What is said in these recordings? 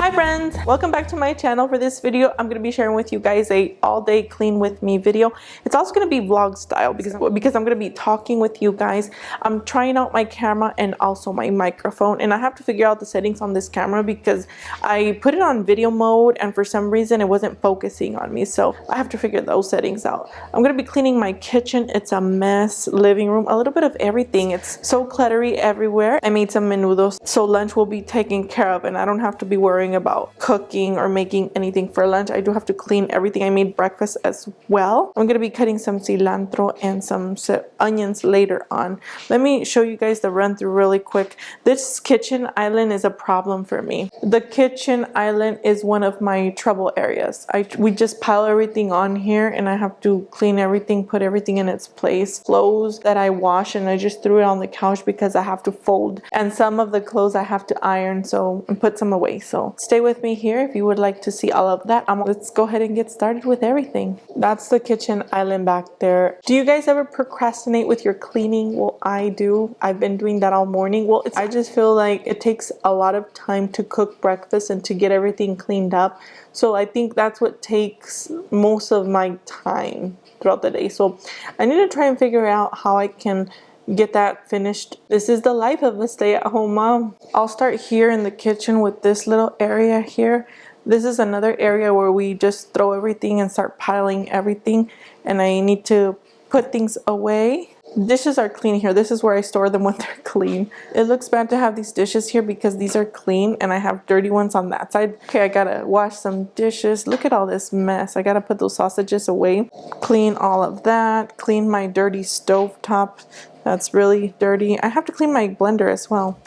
Hi friends, welcome back to my channel. For this video I'm going to be sharing with you guys a all day clean with me video. It's also going to be vlog style because I'm going to be talking with you guys. I'm trying out my camera and also my microphone, and I have to figure out the settings on this camera because I put it on video mode and for some reason it wasn't focusing on me, so I have to figure those settings out. I'm going to be cleaning my kitchen. It's a mess. Living room, a little bit of everything. It's so cluttery everywhere. I made some menudos so lunch will be taken care of and I don't have to be worrying about cooking or making anything for lunch. I do have to clean everything. I made breakfast as well. I'm going to be cutting some cilantro and some onions later on. Let me show you guys the run through really quick. This kitchen island is a problem for me. The kitchen island is one of my trouble areas. We just pile everything on here and I have to clean everything, put everything in its place. Clothes that I wash and I just threw it on the couch because I have to fold, and some of the clothes I have to iron and put some away. So stay with me here if you would like to see all of that. Let's go ahead and get started with everything. That's the kitchen island back there. Do you guys ever procrastinate with your cleaning? Well, I do. I've been doing that all morning. Well, I just feel like it takes a lot of time to cook breakfast and to get everything cleaned up. So I think that's what takes most of my time throughout the day. So I need to try and figure out how I can get that finished. This is the life of a stay-at-home mom. I'll start here in the kitchen with this little area here. This is another area where we just throw everything and start piling everything, and I need to put things away. Dishes are clean here. This is where I store them when they're clean. It looks bad to have these dishes here because these are clean and I have dirty ones on that side. Okay, I gotta wash some dishes. Look at all this mess. I gotta put those sausages away. Clean all of that. Clean my dirty stove top. That's really dirty. I have to clean my blender as well.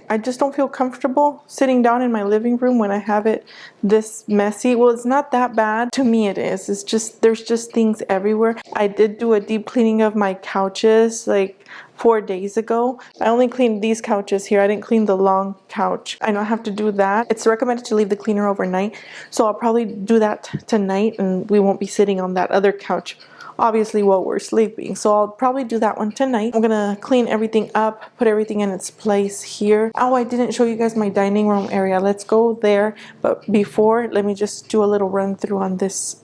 I just don't feel comfortable sitting down in my living room when I have it this messy. Well, it's not that bad. To me it is. It's just, there's just things everywhere. I did do a deep cleaning of my couches like 4 days ago. I only cleaned these couches here. I didn't clean the long couch. I know I have to do that. It's recommended to leave the cleaner overnight, so I'll probably do that tonight and we won't be sitting on that other couch obviously while we're sleeping. So I'll probably do that one tonight. I'm gonna clean everything up, put everything in its place here. Oh, I didn't show you guys my dining room area. Let's go there, but before, let me just do a little run through on this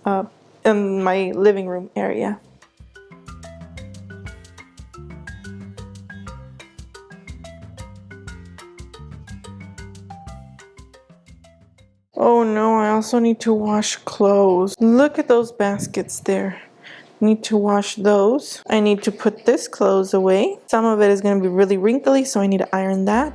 in my living room area. Oh no, I also need to wash clothes. Look at those baskets there. Need to wash those. I need to put this clothes away. Some of it is going to be really wrinkly, so I need to iron that.